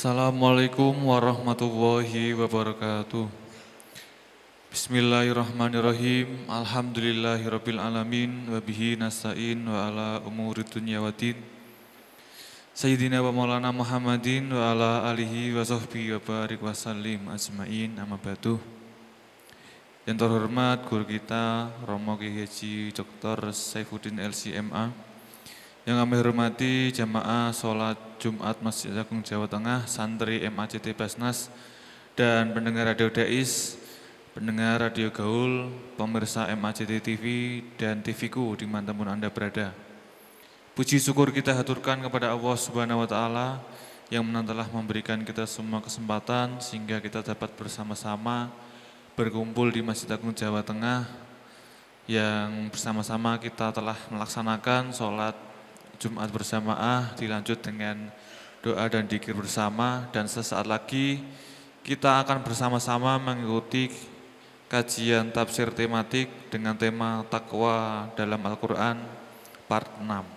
Assalamualaikum warahmatullahi wabarakatuh. Bismillahirrahmanirrahim. Alhamdulillahirabbil alamin wa bihi nasta'in wa ala umuri dunya waddin. Sayyidina wa Maulana Muhammadin wa ala alihi wa sahbihi wa barik wa sallim ajmain, amma ba'du. Yang terhormat guru kita Romo Kiai Haji Dr. Saifuddin LCMA, yang kami hormati jamaah sholat Jumat Masjid Agung Jawa Tengah, santri MACT Basnas, dan pendengar Radio Dais, pendengar Radio Gaul, pemirsa MACT TV dan TVku dimanapun Anda berada. Puji syukur kita haturkan kepada Allah Subhanahu wa Ta'ala yang telah memberikan kita semua kesempatan sehingga kita dapat bersama-sama berkumpul di Masjid Agung Jawa Tengah, yang bersama-sama kita telah melaksanakan sholat Jumat berjamaah dilanjut dengan doa dan dzikir bersama, dan sesaat lagi kita akan bersama-sama mengikuti kajian tafsir tematik dengan tema takwa dalam Al-Quran part 6.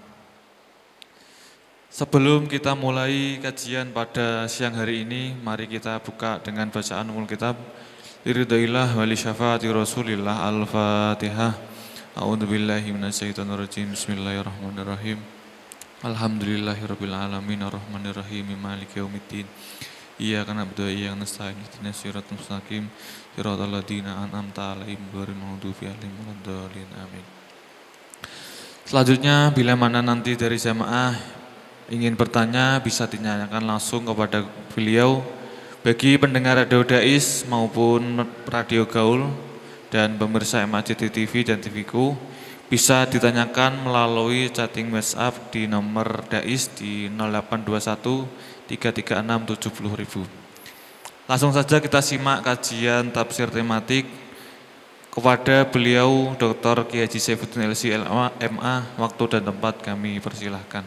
Sebelum kita mulai kajian pada siang hari ini, mari kita buka dengan bacaan umul kitab Iridailah wali syafaati Rasulillah. Al-Fatihah. A'udzubillahi minasyaitonirrajim. Bismillahirrahmanirrahim. Alhamdulillahirabbil alamin arrahmanirrahim maliki yaumiddin. Iyyaka na'budu wa iyyaka nasta'in ihdinas siratal mustaqim siratal ladzina an'amta 'alaihim ghairil maghdubi 'alaihim waladdallin. Amin. Selanjutnya, bila mana nanti dari jamaah ingin bertanya bisa ditanyakan langsung kepada beliau. Bagi pendengar Radio Dais maupun Radio Gaul dan pemirsa MACT TV dan TVku, bisa ditanyakan melalui chatting WhatsApp di nomor Dais di 0821 336 70.000. Langsung saja kita simak kajian tafsir tematik kepada beliau Dr. Kiai Haji Saifuddin LCMA. Waktu dan tempat kami persilahkan.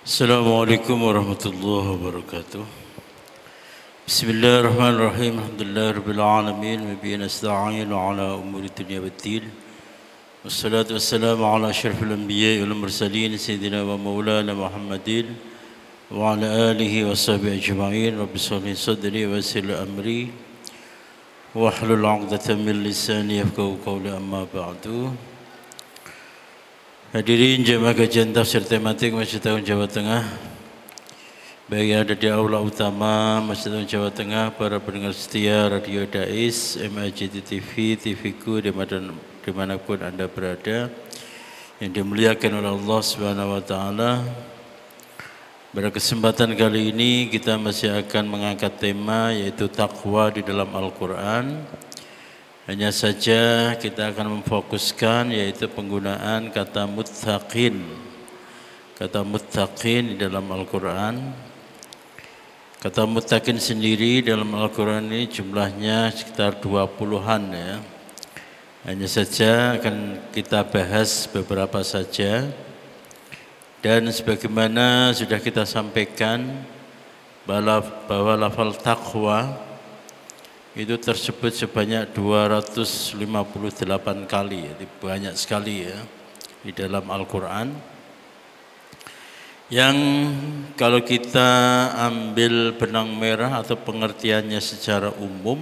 Assalamualaikum warahmatullahi wabarakatuh. Bismillahirrahmanirrahim. Alhamdulillahirabbil alamin wa bihi nasta'in ala umuri dunya waddin. Wassalatu wassalamu ala asyrafil anbiya'i wal mursalin sayyidina wa maulana Muhammadin wa ala alihi wa sahbihi ajma'in. Rabbi shrah li sadri wa yassir li amri wahlul 'uqdatam min lisani yafqahu qawli, amma ba'du. Hadirin jemaah kajian tafsir tematik Masjid Agung Jawa Tengah, baik yang ada di aula utama Masjid Agung Jawa Tengah, para pendengar setia Radio Dais, MACT TV, TVku, dimanapun Anda berada, yang dimuliakan oleh Allah Subhanahu wa Ta'ala. Pada kesempatan kali ini kita masih akan mengangkat tema yaitu takwa di dalam Al-Quran. Hanya saja kita akan memfokuskan yaitu penggunaan kata muttaqin. Kata muttaqin di dalam Al-Quran. Kata muttaqin sendiri dalam Al-Quran ini jumlahnya sekitar 20-an ya. Hanya saja akan kita bahas beberapa saja. Dan sebagaimana sudah kita sampaikan bahwa lafal taqwa itu tersebut sebanyak 258 kali, jadi banyak sekali ya di dalam Al-Quran. Yang kalau kita ambil benang merah atau pengertiannya secara umum,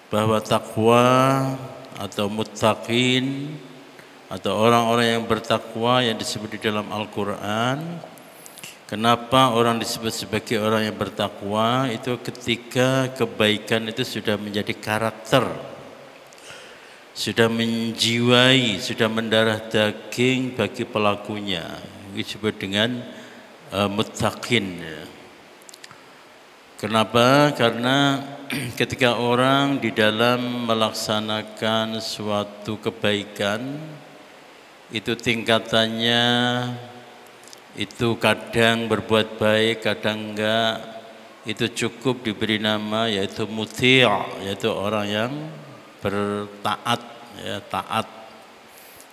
bahwa takwa atau muttaqin atau orang-orang yang bertakwa yang disebut di dalam Al-Quran. Kenapa orang disebut sebagai orang yang bertakwa? Itu ketika kebaikan itu sudah menjadi karakter, sudah menjiwai, sudah mendarah daging bagi pelakunya. Itu disebut dengan muttaqin. Kenapa? Karena ketika orang di dalam melaksanakan suatu kebaikan, itu tingkatannya itu kadang berbuat baik, kadang enggak, itu cukup diberi nama yaitu muti', yaitu orang yang bertaat, ya, taat.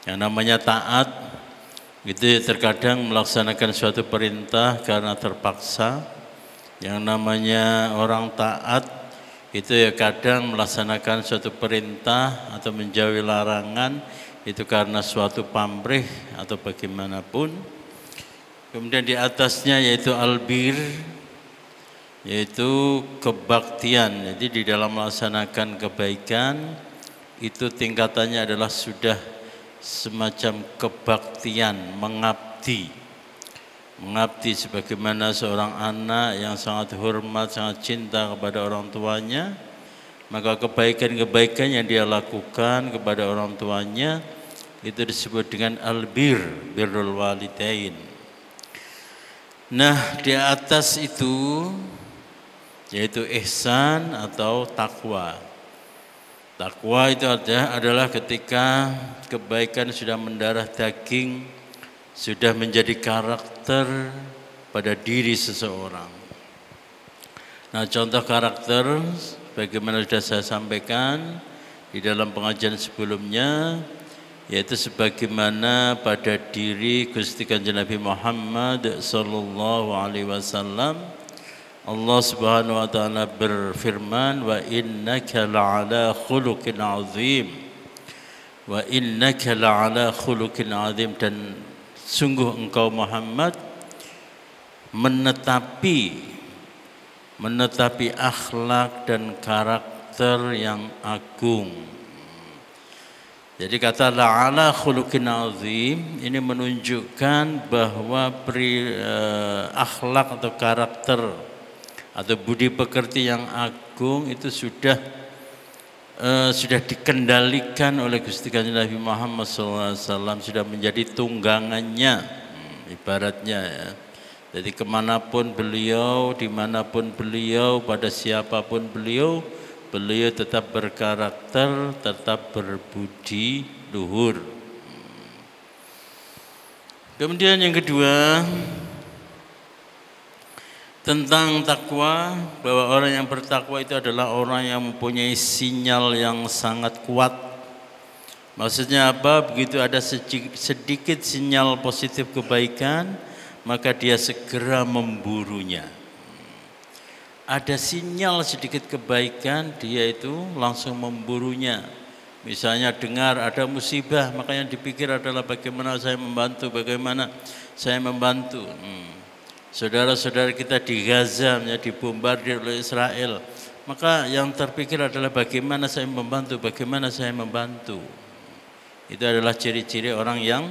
Yang namanya taat itu terkadang melaksanakan suatu perintah karena terpaksa. Yang namanya orang taat itu ya kadang melaksanakan suatu perintah atau menjauhi larangan itu karena suatu pamrih atau bagaimanapun. Kemudian di atasnya yaitu albir, yaitu kebaktian. Jadi di dalam melaksanakan kebaikan itu tingkatannya adalah sudah semacam kebaktian, mengabdi. Mengabdi sebagaimana seorang anak yang sangat hormat, sangat cinta kepada orang tuanya, maka kebaikan-kebaikan yang dia lakukan kepada orang tuanya itu disebut dengan albir, birrul walidain. Nah, di atas itu yaitu ihsan atau takwa. Takwa itu adalah ketika kebaikan sudah mendarah daging, sudah menjadi karakter pada diri seseorang. Nah, contoh karakter bagaimana sudah saya sampaikan di dalam pengajian sebelumnya, yaitu sebagaimana pada diri Gusti Kanjeng Nabi Muhammad sallallahu alaihi wasallam, Allah Subhanahu wa taala berfirman, wa innaka la'ala khuluqin azim, wa innaka la'ala khuluqin azim, dan sungguh engkau Muhammad menetapi akhlak dan karakter yang agung. Jadi kata la'ala khuluqin azim ini menunjukkan bahwa akhlak atau karakter atau budi pekerti yang agung itu sudah dikendalikan oleh Gusti Kanjeng Nabi Muhammad SAW, sudah menjadi tunggangannya, ibaratnya ya. Jadi kemanapun beliau, dimanapun beliau, pada siapapun beliau tetap berkarakter, tetap berbudi luhur. Kemudian yang kedua, tentang takwa, bahwa orang yang bertakwa itu adalah orang yang mempunyai sinyal yang sangat kuat. Maksudnya apa? Begitu ada sedikit sinyal positif kebaikan, maka dia segera memburunya. Ada sinyal sedikit kebaikan, dia itu langsung memburunya. Misalnya dengar ada musibah, maka yang dipikir adalah bagaimana saya membantu, Saudara-saudara kita di Gaza dibombardir oleh Israel, maka yang terpikir adalah bagaimana saya membantu. Itu adalah ciri-ciri orang yang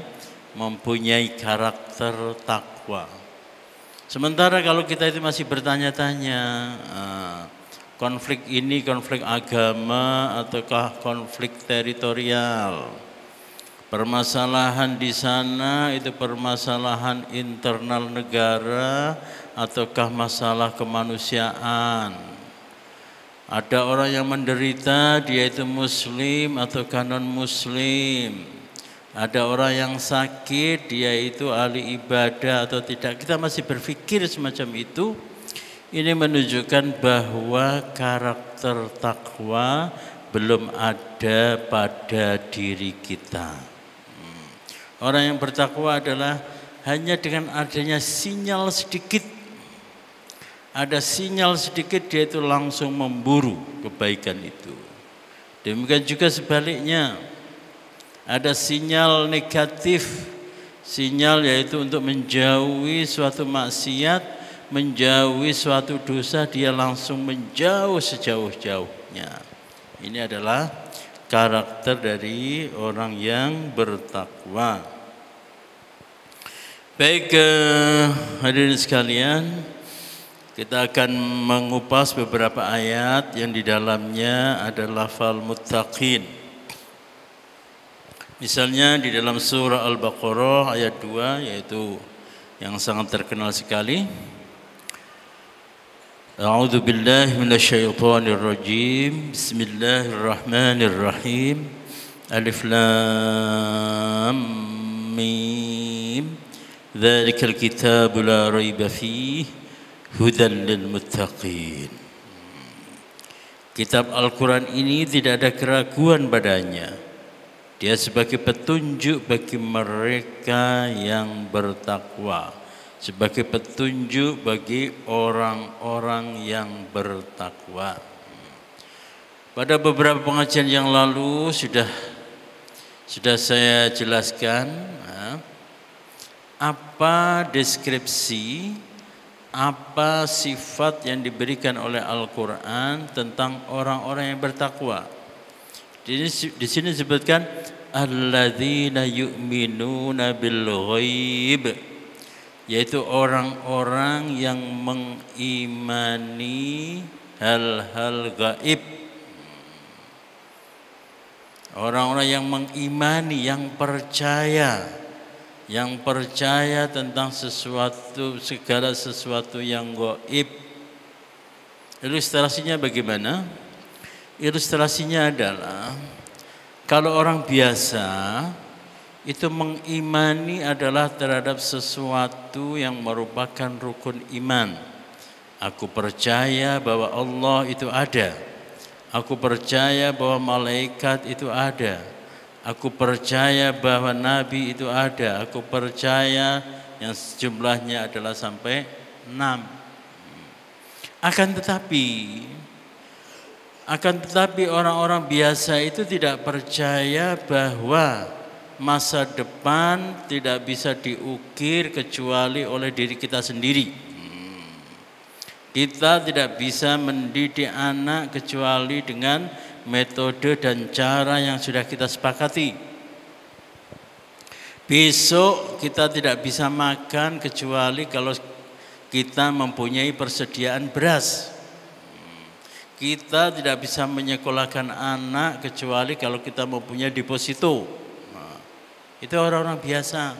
mempunyai karakter takwa. Sementara kalau kita itu masih bertanya-tanya, konflik ini konflik agama ataukah konflik teritorial, permasalahan di sana itu permasalahan internal negara ataukah masalah kemanusiaan, ada orang yang menderita dia itu muslim ataukah non muslim, ada orang yang sakit, dia itu ahli ibadah atau tidak. Kita masih berpikir semacam itu. Ini menunjukkan bahwa karakter takwa belum ada pada diri kita. Orang yang bertakwa adalah hanya dengan adanya sinyal sedikit. Ada sinyal sedikit dia itu langsung memburu kebaikan itu. Demikian juga sebaliknya. Ada sinyal negatif, sinyal yaitu untuk menjauhi suatu maksiat, menjauhi suatu dosa, dia langsung menjauh sejauh-jauhnya. Ini adalah karakter dari orang yang bertakwa. Baik, hadirin sekalian, kita akan mengupas beberapa ayat yang di dalamnya ada lafal muttaqin. Misalnya di dalam surah Al-Baqarah ayat 2, yaitu yang sangat terkenal sekali. A'udzu billahi minasyaitonir rajim. Bismillahirrahmanirrahim. Alif lam mim. Dzalikal kitabu la raiba fihi hudan lil muttaqin. Kitab Al-Qur'an ini tidak ada keraguan padanya. Dia sebagai petunjuk bagi mereka yang bertakwa, sebagai petunjuk bagi orang-orang yang bertakwa. Pada beberapa pengajian yang lalu sudah saya jelaskan apa deskripsi, apa sifat yang diberikan oleh Al-Quran tentang orang-orang yang bertakwa. Di sini disebutkan alladzina yu'minuna bil ghaib, yaitu orang-orang yang mengimani hal-hal gaib. Orang-orang yang mengimani, yang percaya tentang segala sesuatu yang gaib. Ilustrasinya bagaimana? Ilustrasinya adalah kalau orang biasa itu mengimani adalah terhadap sesuatu yang merupakan rukun iman. Aku percaya bahwa Allah itu ada. Aku percaya bahwa malaikat itu ada. Aku percaya bahwa Nabi itu ada. Aku percaya yang jumlahnya adalah sampai 6. Akan tetapi orang-orang biasa itu tidak percaya bahwa masa depan tidak bisa diukir kecuali oleh diri kita sendiri. Kita tidak bisa mendidik anak kecuali dengan metode dan cara yang sudah kita sepakati. Besok kita tidak bisa makan kecuali kalau kita mempunyai persediaan beras. Kita tidak bisa menyekolahkan anak kecuali kalau kita mempunyai deposito. Itu orang-orang biasa.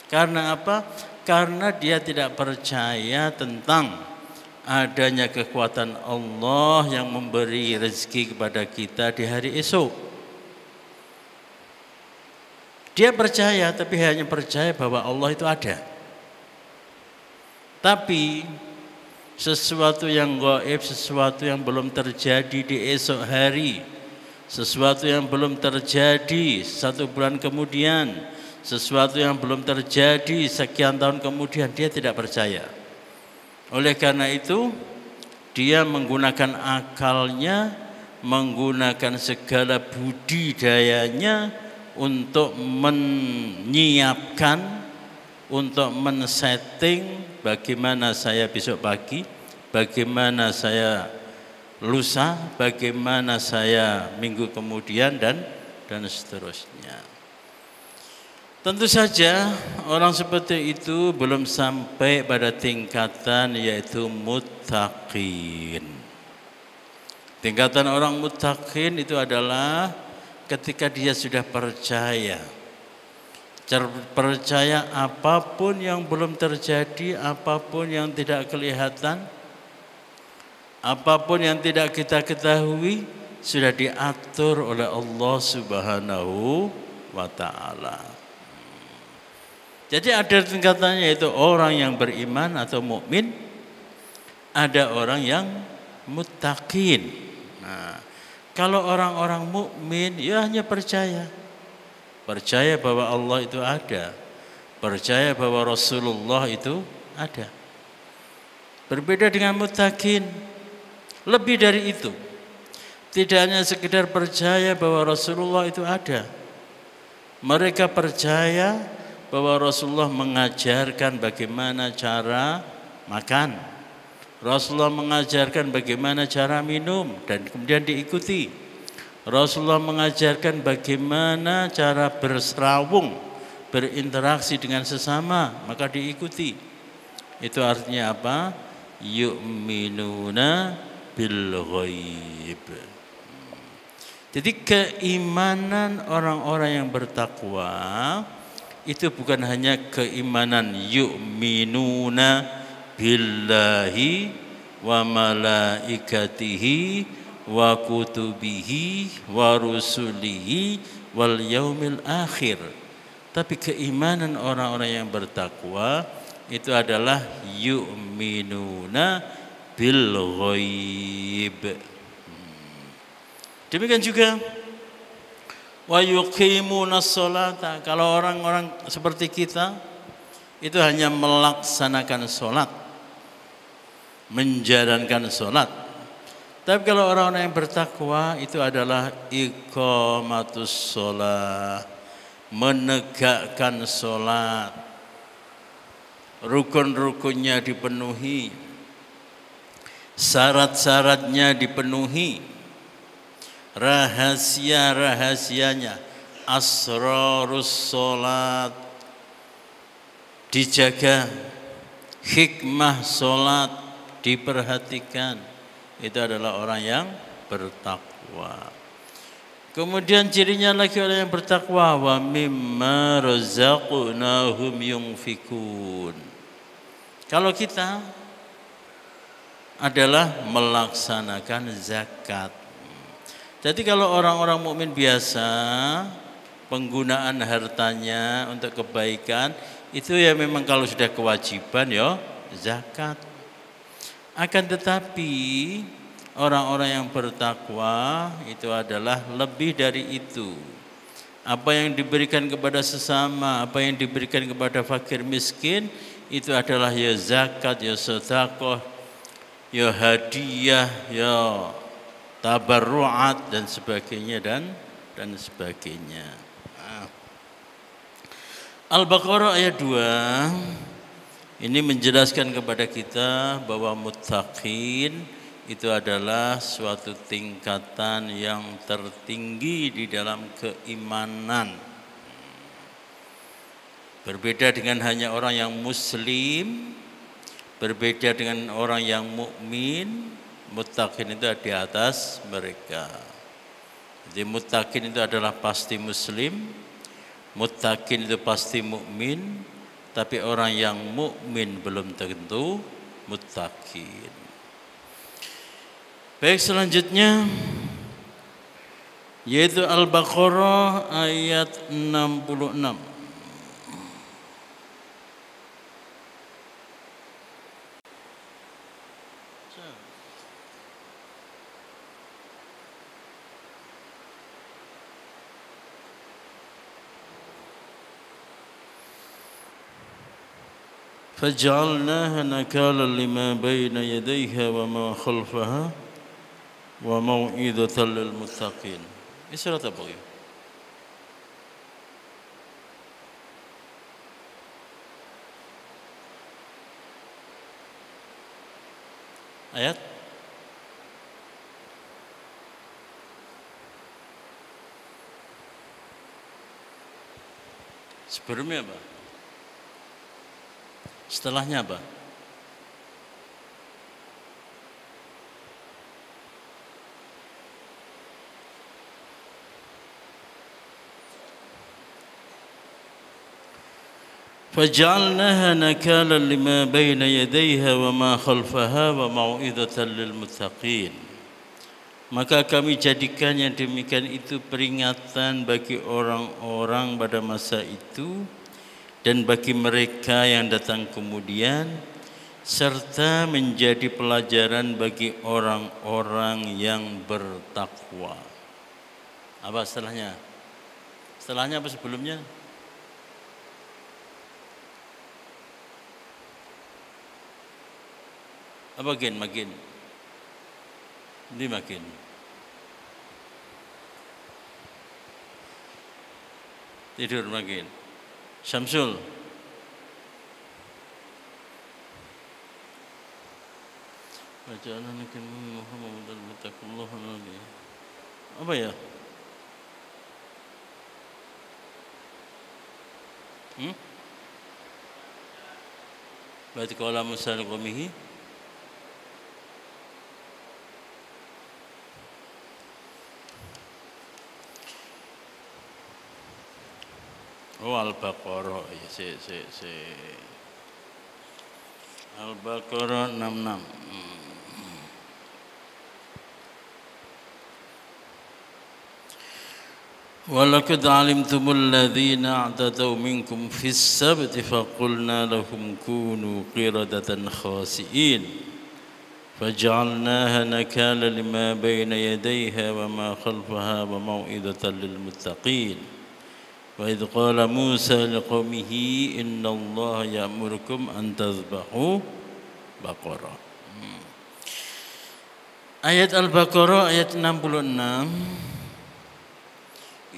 Karena apa? Karena dia tidak percaya tentang adanya kekuatan Allah yang memberi rezeki kepada kita di hari esok. Dia percaya, tapi hanya percaya bahwa Allah itu ada. Tapi sesuatu yang gaib, sesuatu yang belum terjadi di esok hari, sesuatu yang belum terjadi 1 bulan kemudian, sesuatu yang belum terjadi sekian tahun kemudian, dia tidak percaya. Oleh karena itu, dia menggunakan akalnya, menggunakan segala budidayanya untuk menyiapkan, untuk men-setting bagaimana saya besok pagi, bagaimana saya lusa, bagaimana saya minggu kemudian dan seterusnya. Tentu saja orang seperti itu belum sampai pada tingkatan yaitu muttaqin. Tingkatan orang muttaqin itu adalah ketika dia sudah percaya. Percaya apapun yang belum terjadi, apapun yang tidak kelihatan, apapun yang tidak kita ketahui sudah diatur oleh Allah Subhanahu wa ta'ala. Jadi ada tingkatannya, yaitu orang yang beriman atau mukmin, ada orang yang muttaqin. Nah, kalau orang-orang mukmin ya hanya percaya bahwa Allah itu ada, percaya bahwa Rasulullah itu ada. Berbeda dengan muttaqin, lebih dari itu. Tidak hanya sekedar percaya bahwa Rasulullah itu ada, mereka percaya bahwa Rasulullah mengajarkan bagaimana cara makan, Rasulullah mengajarkan bagaimana cara minum dan kemudian diikuti. Rasulullah mengajarkan bagaimana cara berserawung, berinteraksi dengan sesama, maka diikuti. Itu artinya apa? Yu'minuna bil ghaib. Jadi keimanan orang-orang yang bertakwa itu bukan hanya keimanan yu'minuna billahi wa malaikatihi wa kutubihi wa rusulihi wal yaumil akhir. Tapi keimanan orang-orang yang bertakwa itu adalah yu'minuna bil ghaib. Demikian juga wa yuqimunas sholata. Kalau orang-orang seperti kita itu hanya melaksanakan sholat, menjalankan sholat, Tapi kalau orang-orang yang bertakwa itu adalah iqamatus sholat, menegakkan sholat, rukun-rukunnya dipenuhi, syarat-syaratnya dipenuhi, rahasia-rahasianya, asrarus sholat dijaga, hikmah sholat diperhatikan. Itu adalah orang yang bertakwa. Kemudian cirinya lagi orang yang bertakwa, wa mimma razaqnahum yunfikun. Kalau kita adalah melaksanakan zakat. Jadi kalau orang-orang mukmin biasa penggunaan hartanya untuk kebaikan itu ya memang kalau sudah kewajiban ya zakat. Akan tetapi orang-orang yang bertakwa itu adalah lebih dari itu. Apa yang diberikan kepada sesama, apa yang diberikan kepada fakir miskin itu adalah ya zakat, ya sedekah, ya hadiah, ya tabarruat dan sebagainya dan sebagainya. Al-Baqarah ayat 2 ini menjelaskan kepada kita bahwa muttaqin itu adalah suatu tingkatan yang tertinggi di dalam keimanan. Berbeda dengan hanya orang yang muslim, berbeda dengan orang yang mukmin, muttaqin itu di atas mereka. Jadi muttaqin itu adalah pasti muslim, muttaqin itu pasti mukmin, tapi orang yang mukmin belum tentu muttaqin. Baik, selanjutnya yaitu Al-Baqarah ayat 66. فجعلناها نكالا لما بين يديها وما خلفها وموعظة للمتقين. Ini surat apa ya? Ayat sebelumnya apa? Setelahnya apa? فجعلناها نكالا لما بين يديها وما خلفها وموعظة للمتقين. Maka kami jadikan yang demikian itu peringatan bagi orang-orang pada masa itu dan bagi mereka yang datang kemudian, serta menjadi pelajaran bagi orang-orang yang bertakwa. Apa setelahnya? Setelahnya apa sebelumnya? Apa makin? Ini makin. Tidur makin. Syamsul. Bacaan Nabi Muhammad sallallahu alaihi wasallam. Apa ya? Berarti kalau Musa al-Qamihi Al-Baqarah Al-Baqarah 66. Walaqad alimtumul ladzina a'tadaw minkum fis sabti faqulna lahum kunu qiradatan khasi'in faj'alnaha nakala lima bayna yadayha wa ma khalfaha wa mau'izatan lil muttaqin. وإذ قال موسى لقومه إن الله يأمركم أن تذبحوا بقرة. Ayat Al-Baqarah ayat 66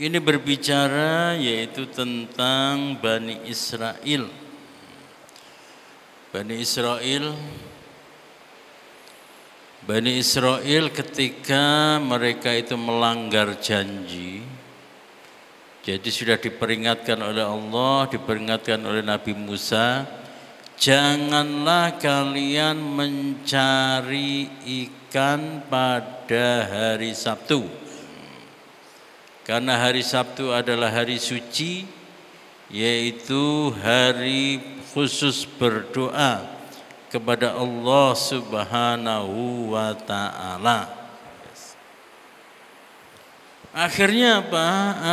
ini berbicara yaitu tentang Bani Israel. Bani Israel ketika mereka itu melanggar janji, jadi sudah diperingatkan oleh Allah, diperingatkan oleh Nabi Musa, janganlah kalian mencari ikan pada hari Sabtu. Karena hari Sabtu adalah hari suci, yaitu hari khusus berdoa kepada Allah Subhanahu wa ta'ala. Akhirnya apa?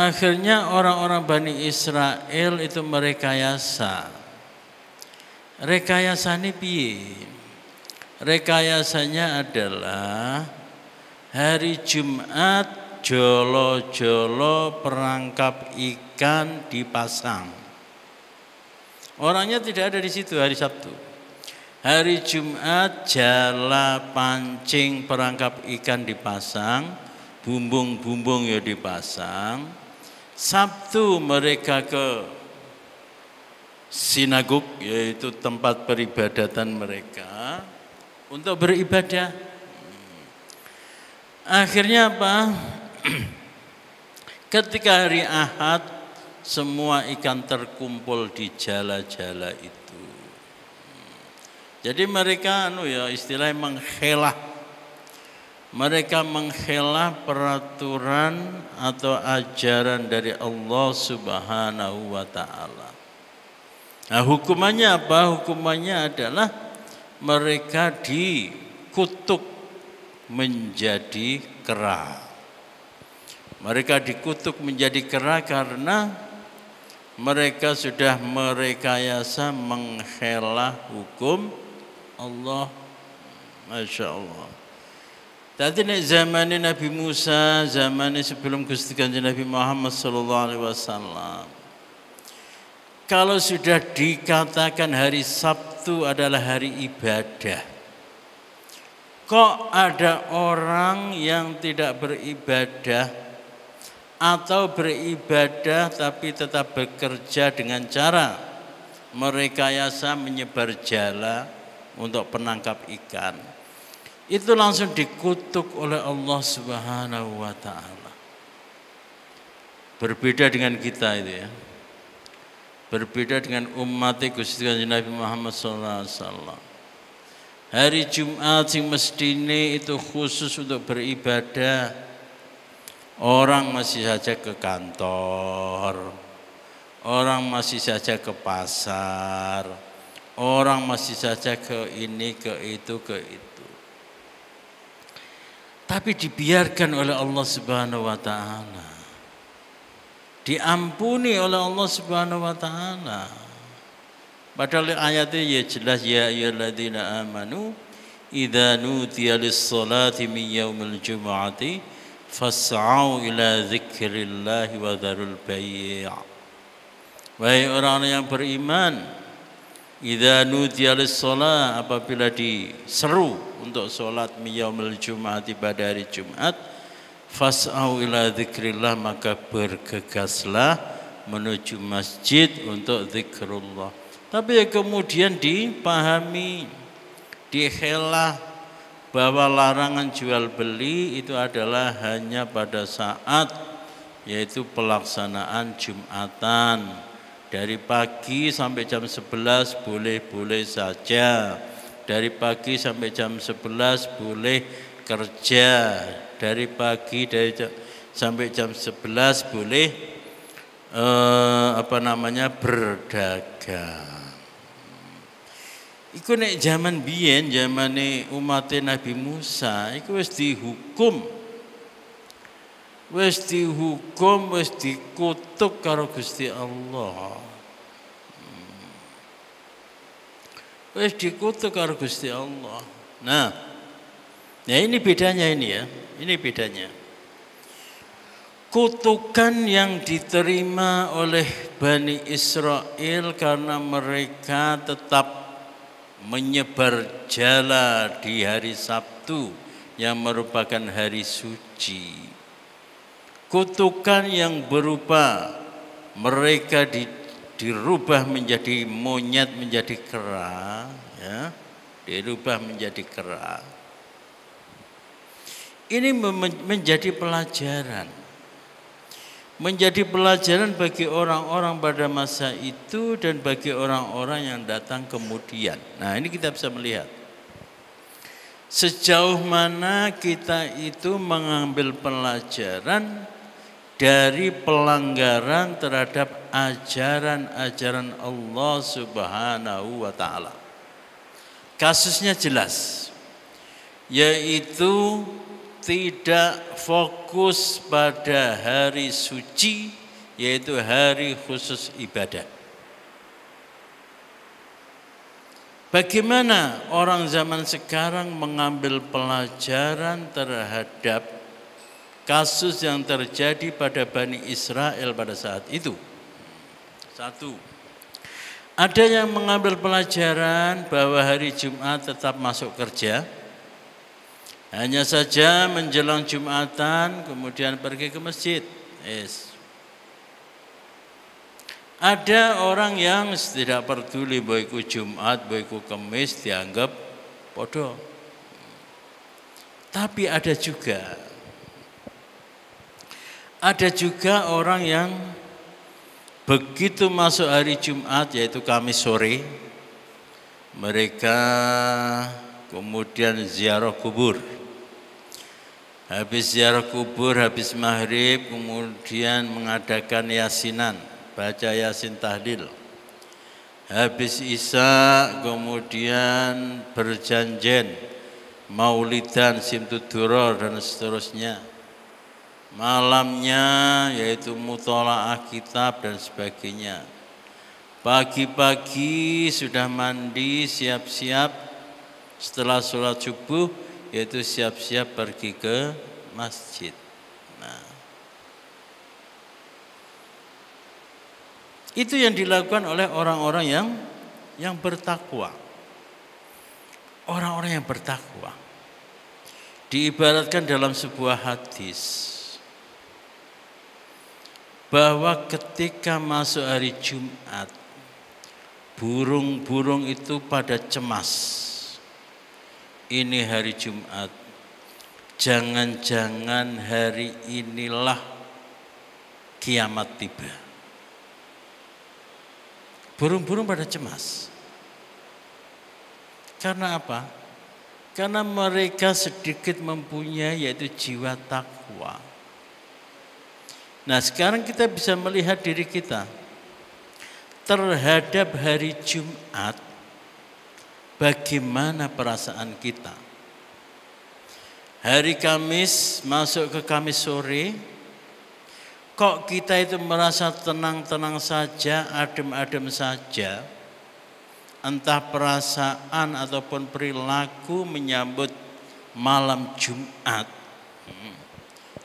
Akhirnya orang-orang Bani Israel itu merekayasa. Rekayasanya piye? Rekayasanya adalah hari Jumat jolo-jolo perangkap ikan dipasang. Orangnya tidak ada di situ hari Sabtu. Hari Jumat jala pancing perangkap ikan dipasang, bumbung-bumbung ya dipasang. Sabtu mereka ke sinagog, yaitu tempat peribadatan mereka, untuk beribadah. Akhirnya apa? Ketika hari Ahad, semua ikan terkumpul di jala-jala itu. Jadi mereka istilahnya menghelah. Mereka menghelah peraturan atau ajaran dari Allah Subhanahu wa ta'ala. Nah, hukumannya apa? Hukumannya adalah mereka dikutuk menjadi kera. Mereka dikutuk menjadi kera karena mereka sudah merekayasa menghela hukum Allah. Masya Allah. Tadi zaman Nabi Musa, zaman sebelum Gusti Kanjeng Nabi Muhammad SAW. Kalau sudah dikatakan hari Sabtu adalah hari ibadah, kok ada orang yang tidak beribadah atau beribadah tapi tetap bekerja dengan cara merekayasa menyebar jala untuk penangkap ikan? Itu langsung dikutuk oleh Allah Subhanahu wa ta'ala. Berbeda dengan kita itu ya. Berbeda dengan umat Gusti Kanjeng Nabi Muhammad SAW. Hari Jumat sing mestine itu khusus untuk beribadah. Orang masih saja ke kantor, orang masih saja ke pasar, orang masih saja ke ini, ke itu, ke itu. Tapi dibiarkan oleh Allah Subhanahu wa ta'ala. Diampuni oleh Allah Subhanahu wa ta'ala. Padahal ayatnya ya jelas, ya ayyuhalladzina amanu idza nudiya lis-salati min yaumil jumu'ati fas'au ila dzikrillahi wa dzarul bai'. Wahai orang-orang yang beriman, idza nudiya lis-shalah, apabila diseru untuk salat yaumil jumu'ati pada hari Jumat, fas'au ila dzikrillah, maka bergegaslah menuju masjid untuk zikrullah. Tapi ya kemudian dipahami, dihelah bahwa larangan jual beli itu adalah hanya pada saat yaitu pelaksanaan Jumatan. Dari pagi sampai jam 11 boleh-boleh saja. Dari pagi sampai jam 11 boleh kerja. Dari pagi sampai jam 11 boleh berdagang. Iku nek zaman biyen, zamane umat Nabi Musa, iku wis dihukum, wis dikutuk karo Gusti Allah. Wis dikutuk karo Gusti Allah. Nah, ini bedanya ini ya. Ini bedanya. Kutukan yang diterima oleh Bani Israel karena mereka tetap menyebar jala di hari Sabtu yang merupakan hari suci. Kutukan yang berupa mereka dirubah menjadi monyet, menjadi kera, ya, dirubah menjadi kera. Ini menjadi pelajaran bagi orang-orang pada masa itu dan bagi orang-orang yang datang kemudian. Nah, ini kita bisa melihat sejauh mana kita itu mengambil pelajaran dari pelanggaran terhadap ajaran-ajaran Allah Subhanahu wa taala. Kasusnya jelas, yaitu tidak fokus pada hari suci, yaitu hari khusus ibadah. Bagaimana orang zaman sekarang mengambil pelajaran terhadap kasus yang terjadi pada Bani Israel pada saat itu? Satu, ada yang mengambil pelajaran bahwa hari Jumat tetap masuk kerja, hanya saja menjelang Jumatan kemudian pergi ke masjid. Yes. Ada orang yang tidak peduli baikku Jumat, baikku Kamis, dianggap bodoh. Tapi ada juga orang yang begitu masuk hari Jumat, yaitu Kamis sore, mereka kemudian ziarah kubur. Habis ziarah kubur, habis maghrib, kemudian mengadakan yasinan, baca yasin tahlil. Habis isya, kemudian berjanjian, maulidan, simtuduror, dan seterusnya. Malamnya yaitu mutolaah kitab dan sebagainya. Pagi-pagi sudah mandi, siap-siap, setelah sholat subuh, yaitu siap-siap pergi ke masjid. Nah, itu yang dilakukan oleh orang-orang yang bertakwa. Orang-orang yang bertakwa diibaratkan dalam sebuah hadis bahwa ketika masuk hari Jumat, burung-burung itu pada cemas. Ini hari Jumat, jangan-jangan hari inilah kiamat tiba. Burung-burung pada cemas. Karena apa? Karena mereka sedikit mempunyai yaitu jiwa takwa. Nah, sekarang kita bisa melihat diri kita terhadap hari Jumat. Bagaimana perasaan kita? Hari Kamis masuk ke Kamis sore, kok kita itu merasa tenang-tenang saja, adem-adem saja, entah perasaan ataupun perilaku menyambut malam Jumat,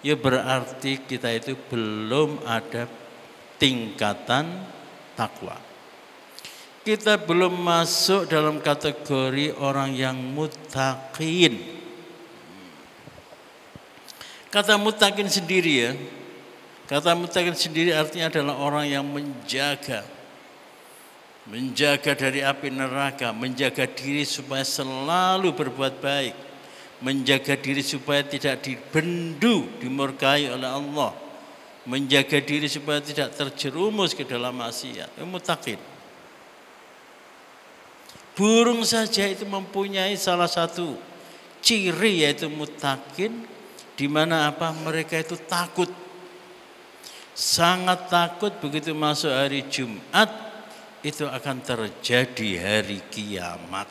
ya berarti kita itu belum ada tingkatan takwa. Kita belum masuk dalam kategori orang yang muttaqin. Kata muttaqin sendiri ya, kata muttaqin sendiri artinya adalah orang yang menjaga dari api neraka, menjaga diri supaya selalu berbuat baik, menjaga diri supaya tidak dibendu, dimurkai oleh Allah, menjaga diri supaya tidak terjerumus ke dalam maksiat. Muttaqin. Burung saja itu mempunyai salah satu ciri yaitu muttaqin, di mana apa? Mereka itu takut, sangat takut begitu masuk hari Jumat itu akan terjadi hari kiamat.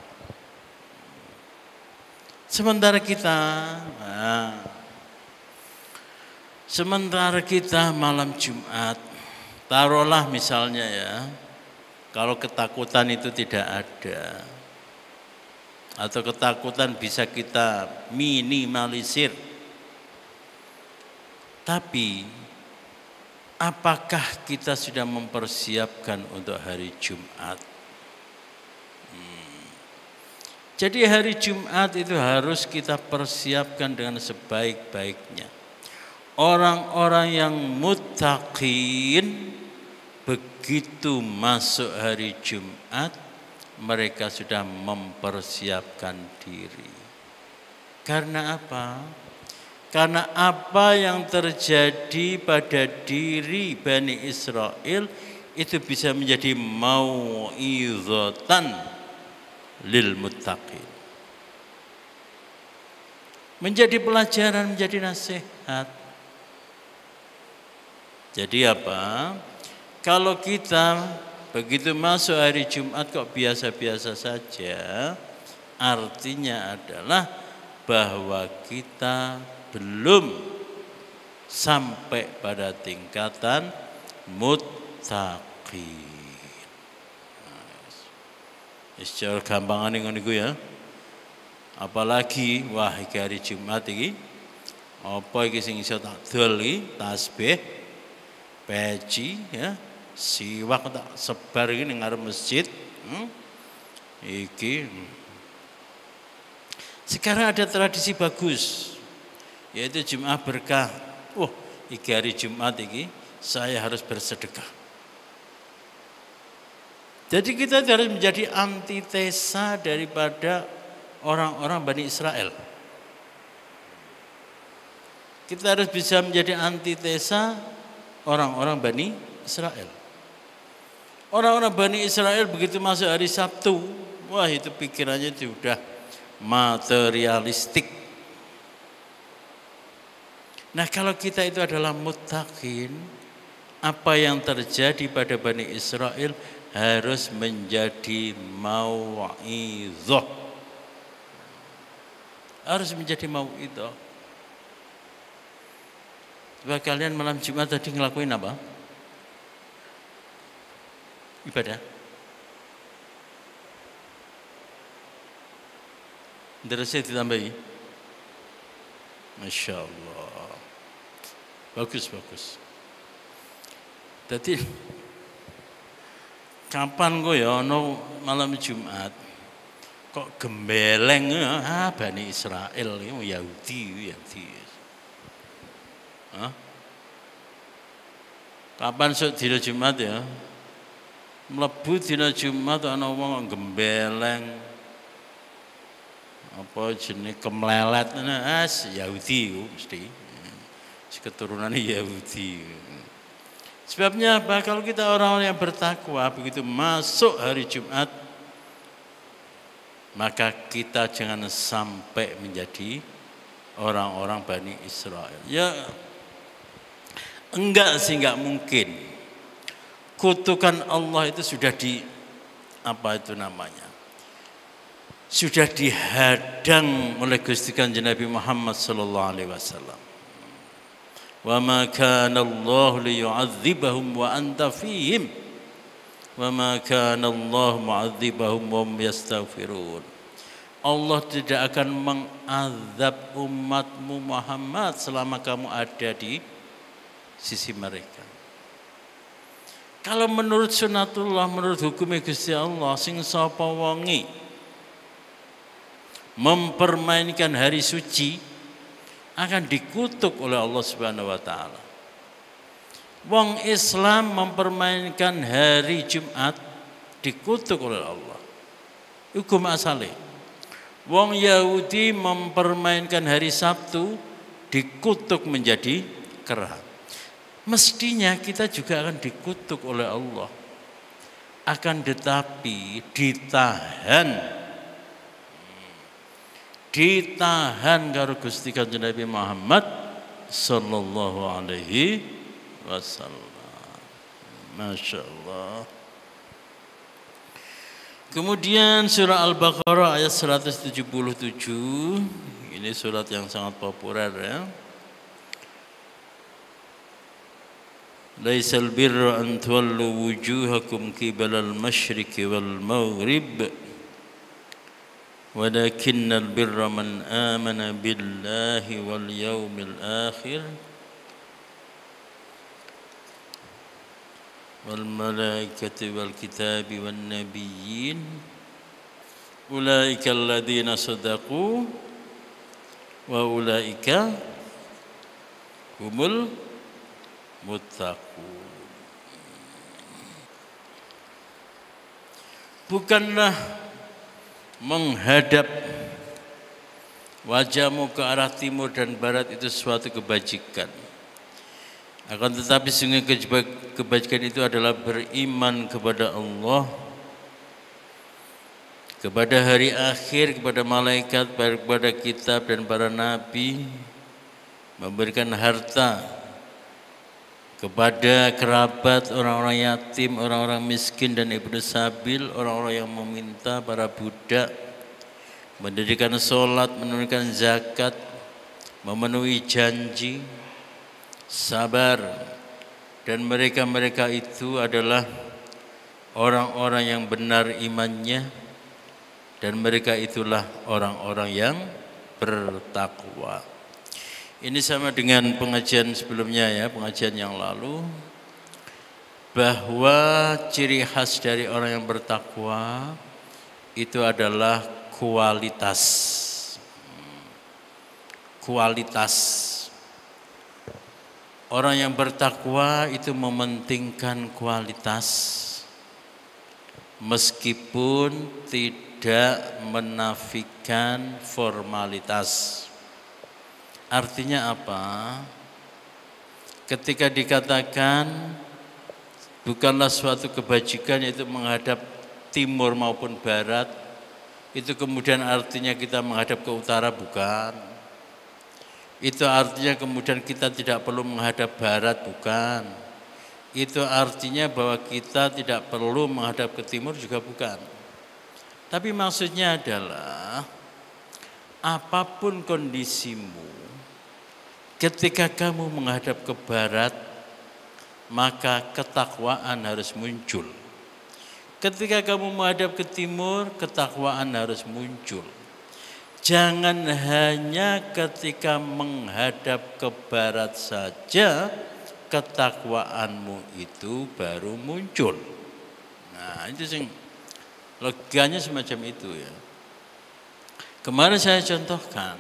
Sementara kita malam Jumat, taruhlah misalnya ya, kalau ketakutan itu tidak ada, atau ketakutan bisa kita minimalisir, tapi apakah kita sudah mempersiapkan untuk hari Jumat? Jadi hari Jumat itu harus kita persiapkan dengan sebaik-baiknya. Orang-orang yang muttaqin begitu masuk hari Jumat mereka sudah mempersiapkan diri. Karena apa? Karena apa yang terjadi pada diri Bani Israel itu bisa menjadi mau'izatan lil muttaqin. Menjadi pelajaran, menjadi nasihat. Jadi apa? Kalau kita begitu masuk hari Jumat kok biasa-biasa saja, artinya adalah bahwa kita belum sampai pada tingkatan muttaqin. Secara gampangan ngono iku ya. Apalagi wah iki hari Jumat iki apa iki sing iso tak dol iki tasbih, peci ya, siwak tak sebar iki ning ngarep masjid. Iki sekarang ada tradisi bagus yaitu Jumat berkah. Iki hari Jumat iki saya harus bersedekah. Jadi kita harus menjadi antitesa daripada orang-orang Bani Israel. Kita harus bisa menjadi antitesa orang-orang Bani Israel. Orang-orang Bani Israel begitu masuk hari Sabtu, wah itu pikirannya sudah materialistik. Nah kalau kita itu adalah muttaqin, apa yang terjadi pada Bani Israel harus menjadi mau'izah. Harus menjadi mau'izah. Coba kalian malam Jumat tadi ngelakuin apa? Ibadah. Terusnya ditambahi. Masya Allah. Bagus. Jadi kapan kok ya ono malam Jumat kok gembeleng Bani Israel Yahudi. Kapan sok dina Jumat ya mlebu dina Jumat ana wong gembeleng apa jenenge kemlelet Yahudi mesti keturunannya Yahudi. Sebabnya apa? Kalau kita orang-orang yang bertakwa begitu masuk hari Jumat maka kita jangan sampai menjadi orang-orang Bani Israel. Ya enggak sih, enggak mungkin. Kutukan Allah itu sudah sudah dihadang oleh Gusti Kanjeng Nabi Muhammad sallallahu alaihi wasallam. Wa ma kana Allah liyu'adzibahum wa anta fihim wa ma kana Allah mu'adzibahum wa hum yastaghfirun. Allah tidak akan mengazab umatmu Muhammad selama kamu ada di sisi mereka. Kalau menurut sunatullah, menurut hukum Gusti Allah, sing sapa wonge mempermainkan hari suci akan dikutuk oleh Allah Subhanahu wa taala. Wong Islam mempermainkan hari Jumat dikutuk oleh Allah. Hukum asalnya. Wong Yahudi mempermainkan hari Sabtu dikutuk menjadi kera. Mestinya kita juga akan dikutuk oleh Allah. Akan tetapi ditahan karo Gusti Kanjeng Nabi Muhammad sallallahu alaihi wasallam. Masya Allah. Kemudian surah Al-Baqarah ayat 177. Ini surat yang sangat populer ya. Laisal birra an tuwallu wujuhakum qibalal masyriqi wal maghrib ولكن البر من آمن بالله واليوم الآخر والملائكة والكتاب والنبيين Ulaika alladzina sadaqu wa ulaika humul muttaqun. Bukanlah menghadap wajahmu ke arah timur dan barat itu suatu kebajikan. Akan tetapi sungguh kebajikan itu adalah beriman kepada Allah, kepada hari akhir, kepada malaikat, kepada kitab dan para nabi, memberikan harta kepada kerabat, orang-orang yatim, orang-orang miskin dan ibnu sabil, orang-orang yang meminta, para budak, mendirikan sholat, menunaikan zakat, memenuhi janji, sabar, dan mereka-mereka itu adalah orang-orang yang benar imannya, dan mereka itulah orang-orang yang bertakwa. Ini sama dengan pengajian sebelumnya ya, pengajian yang lalu, bahwa ciri khas dari orang yang bertakwa itu adalah kualitas. Kualitas. Orang yang bertakwa itu mementingkan kualitas meskipun tidak menafikan formalitas. Artinya apa? Ketika dikatakan bukanlah suatu kebajikan yaitu menghadap timur maupun barat, itu kemudian artinya kita menghadap ke utara, bukan. Itu artinya kemudian kita tidak perlu menghadap barat, bukan. Itu artinya bahwa kita tidak perlu menghadap ke timur, juga bukan. Tapi maksudnya adalah apapun kondisimu, ketika kamu menghadap ke barat, maka ketakwaan harus muncul. Ketika kamu menghadap ke timur, ketakwaan harus muncul. Jangan hanya ketika menghadap ke barat saja ketakwaanmu itu baru muncul. Nah, itu sing logikanya semacam itu ya. Kemarin saya contohkan,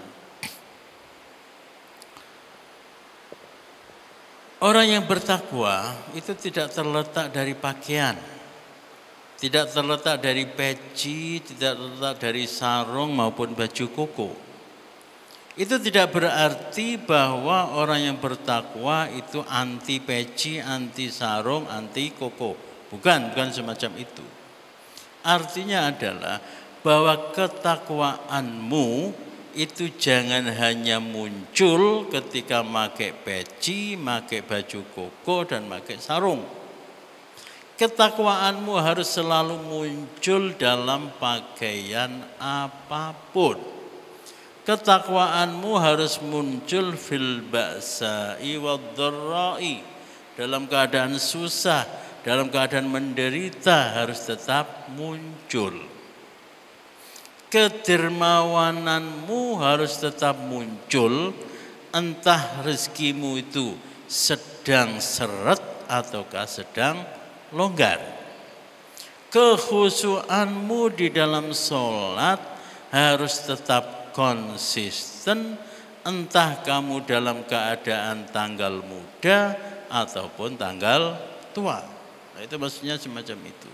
orang yang bertakwa itu tidak terletak dari pakaian, tidak terletak dari peci, tidak terletak dari sarung maupun baju koko. Itu tidak berarti bahwa orang yang bertakwa itu anti peci, anti sarung, anti koko. Bukan semacam itu. Artinya adalah bahwa ketakwaanmu itu jangan hanya muncul ketika pakai peci, pakai baju koko dan pakai sarung. Ketakwaanmu harus selalu muncul dalam pakaian apapun. Ketakwaanmu harus muncul fil ba'sa'i wad-dharra'i, dalam keadaan susah, dalam keadaan menderita harus tetap muncul. Kedermawananmu harus tetap muncul, entah rezekimu itu sedang seret ataukah sedang longgar. Kekhusyuanmu di dalam sholat harus tetap konsisten, entah kamu dalam keadaan tanggal muda ataupun tanggal tua. Nah, itu maksudnya semacam itu.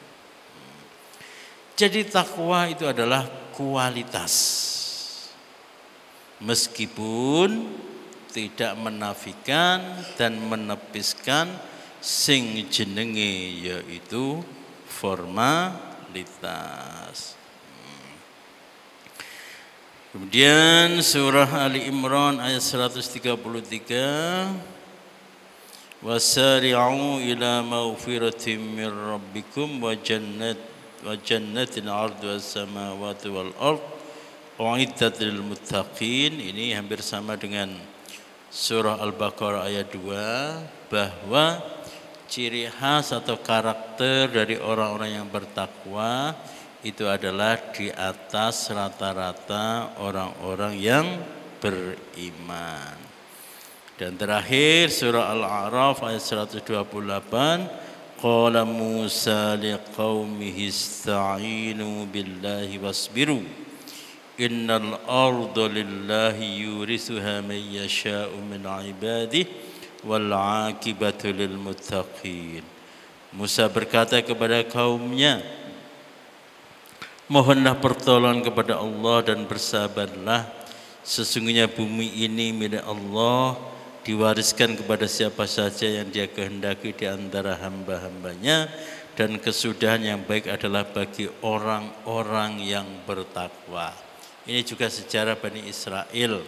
Jadi takwa itu adalah kualitas, meskipun tidak menafikan dan menepiskan sing jenenge yaitu formalitas. Kemudian surah Ali Imran ayat 133, wasari'u ila maghfiratin min rabbikum wa jannatin 'arduha as-samawati wal ard u'iddat lil muttaqin. Ini hampir sama dengan surah Al-Baqarah ayat 2, bahwa ciri khas atau karakter dari orang-orang yang bertakwa itu adalah di atas rata-rata orang-orang yang beriman. Dan terakhir surah Al-A'raf ayat 128, qala Musa liqaumihi ista'inu billahi wasbiru innal arda lillahi yurithuha man yasha'u min ibadihi wal 'aqibatu lil muttaqin. Musa berkata kepada kaumnya, mohonlah pertolongan kepada Allah dan bersabarlah. Sesungguhnya bumi ini milik Allah, diwariskan kepada siapa saja yang Dia kehendaki di antara hamba-hambanya, dan kesudahan yang baik adalah bagi orang-orang yang bertakwa. Ini juga sejarah Bani Israel.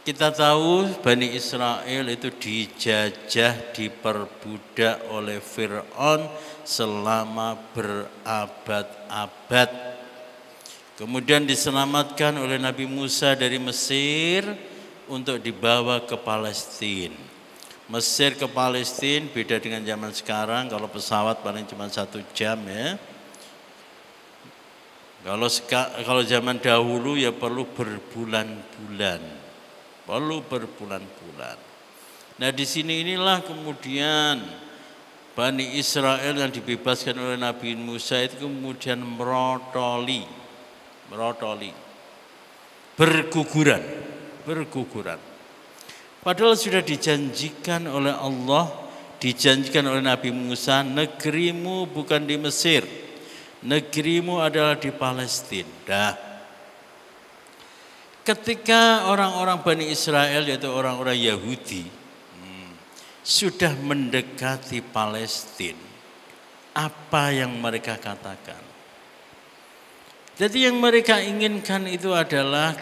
Kita tahu Bani Israel itu dijajah, diperbudak oleh Fir'aun selama berabad-abad. Kemudian diselamatkan oleh Nabi Musa dari Mesir untuk dibawa ke Palestina. Mesir ke Palestina beda dengan zaman sekarang, kalau pesawat paling cuma 1 jam ya. Kalau zaman dahulu ya perlu berbulan-bulan. Nah di sini inilah kemudian Bani Israel yang dibebaskan oleh Nabi Musa itu kemudian merotoli, berguguran. Padahal sudah dijanjikan oleh Allah, dijanjikan oleh Nabi Musa, negerimu bukan di Mesir, negerimu adalah di Palestina. Ketika orang-orang Bani Israel, yaitu orang-orang Yahudi, sudah mendekati Palestina, apa yang mereka katakan? Jadi yang mereka inginkan itu adalah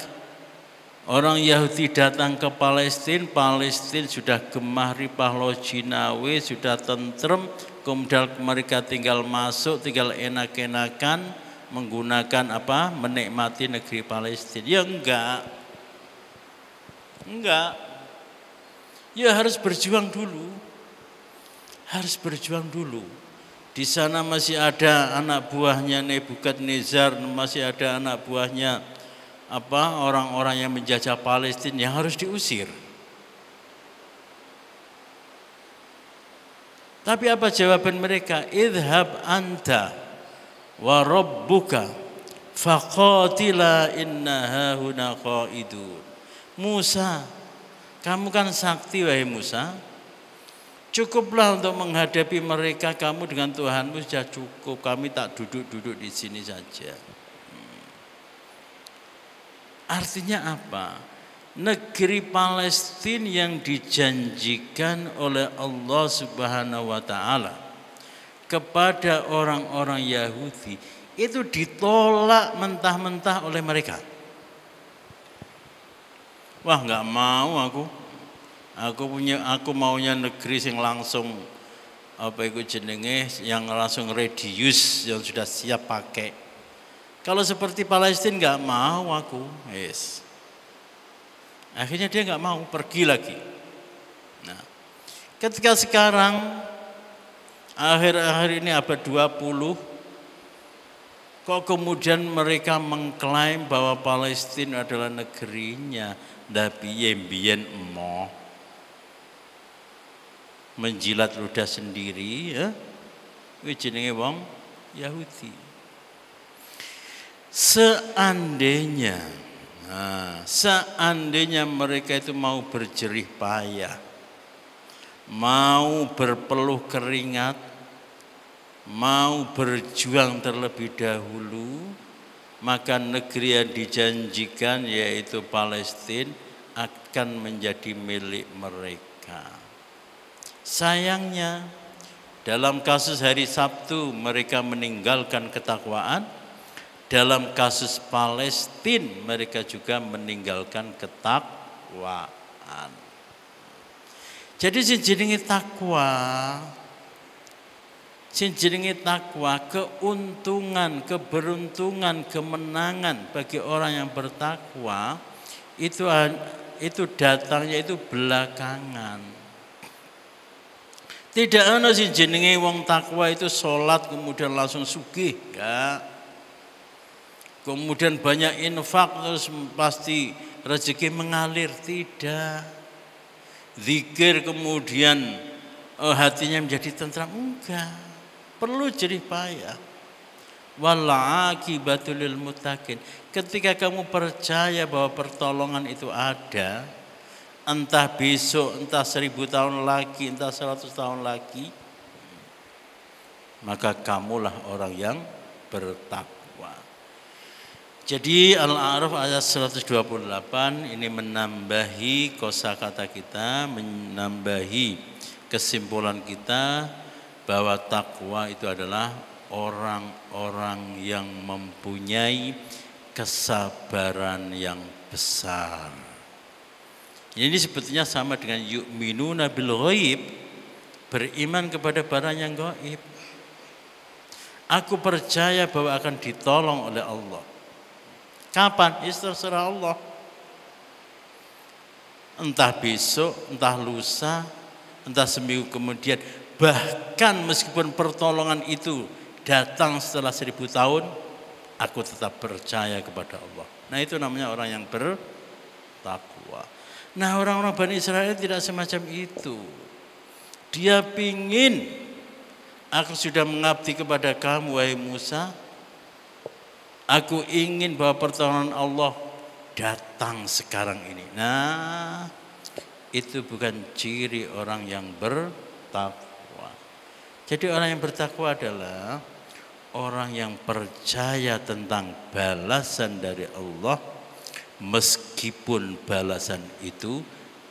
orang Yahudi datang ke Palestina, Palestina sudah gemah ripah lo jinawe, sudah tentrem, kemudian mereka tinggal masuk, tinggal enak-enakan, menggunakan apa? Menikmati negeri Palestina. Ya enggak. Ya harus berjuang dulu. Di sana masih ada anak buahnya Nebukadnezar, masih ada anak buahnya orang-orang yang menjajah Palestina yang harus diusir. Tapi apa jawaban mereka? Idhab anta wa rabbuka faqatila inna hahuna qaidun. Musa, kamu kan sakti wahai Musa. Cukuplah untuk menghadapi mereka, kamu dengan Tuhanmu sudah cukup. Kami tak duduk-duduk di sini saja. Artinya apa? Negeri Palestina yang dijanjikan oleh Allah Subhanahu wa taala kepada orang-orang Yahudi itu ditolak mentah-mentah oleh mereka. Wah, nggak mau aku. Aku maunya negeri yang langsung yang langsung radius yang sudah siap pakai. Kalau seperti Palestina nggak mau aku. Yes. Akhirnya dia nggak mau, pergi lagi. Nah, ketika sekarang akhir-akhir ini abad 20, kok kemudian mereka mengklaim bahwa Palestina adalah negerinya, tapi yembien emoh menjilat ludah sendiri, ya, kuwi jenenge wong Yahudi. Seandainya mereka itu mau berjerih payah, mau berpeluh keringat, mau berjuang terlebih dahulu, maka negeri yang dijanjikan yaitu Palestina akan menjadi milik mereka. Sayangnya dalam kasus hari Sabtu mereka meninggalkan ketakwaan, dalam kasus Palestina mereka juga meninggalkan ketakwaan. Jadi jenenge takwa, keuntungan, keberuntungan, kemenangan bagi orang yang bertakwa itu datangnya itu belakangan. Tidak ada sih jenenge wong takwa itu sholat kemudian langsung sugih, enggak. Kemudian banyak infak terus pasti rezeki mengalir, tidak. Zikir kemudian hatinya menjadi tentram, enggak. Perlu jerih payah. Wal aqibatu lil muttaqin. Ketika kamu percaya bahwa pertolongan itu ada, entah besok, entah 1000 tahun lagi, entah 100 tahun lagi, maka kamulah orang yang bertakwa. Jadi Al-A'raf ayat 128 ini menambahi kosakata kita, menambahi kesimpulan kita bahwa takwa itu adalah orang-orang yang mempunyai kesabaran yang besar. Ini sebetulnya sama dengan yu'minuna bil ghaib, beriman kepada barang yang gaib. Aku percaya bahwa akan ditolong oleh Allah. Kapan? Terserah Allah. Entah besok, entah lusa, entah seminggu kemudian. Bahkan meskipun pertolongan itu datang setelah 1000 tahun, aku tetap percaya kepada Allah. Nah itu namanya orang yang bertakwa. Nah orang-orang Bani Israel tidak semacam itu. Dia pingin, aku sudah mengabdi kepada kamu wahai Musa. Aku ingin bahwa pertolongan Allah datang sekarang ini. Nah itu bukan ciri orang yang bertakwa. Jadi orang yang bertakwa adalah orang yang percaya tentang balasan dari Allah meskipun balasan itu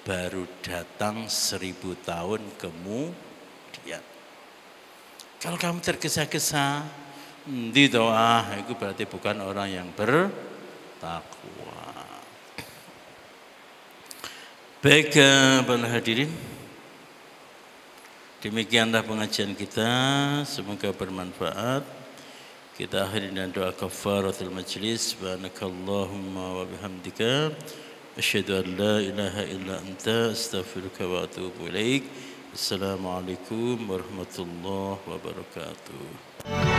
baru datang 1000 tahun kemudian. Kalau kamu tergesa-gesa, di doa itu berarti bukan orang yang bertakwa. Baik para hadirin, demikianlah pengajian kita, semoga bermanfaat. Kita akhiri dengan doa kafaratul majlis. Subhanakallahumma wa bihamdika asyhadu an la ilaha illa anta astaghfiruka wa atubu ilaik. Assalamualaikum warahmatullahi wabarakatuh.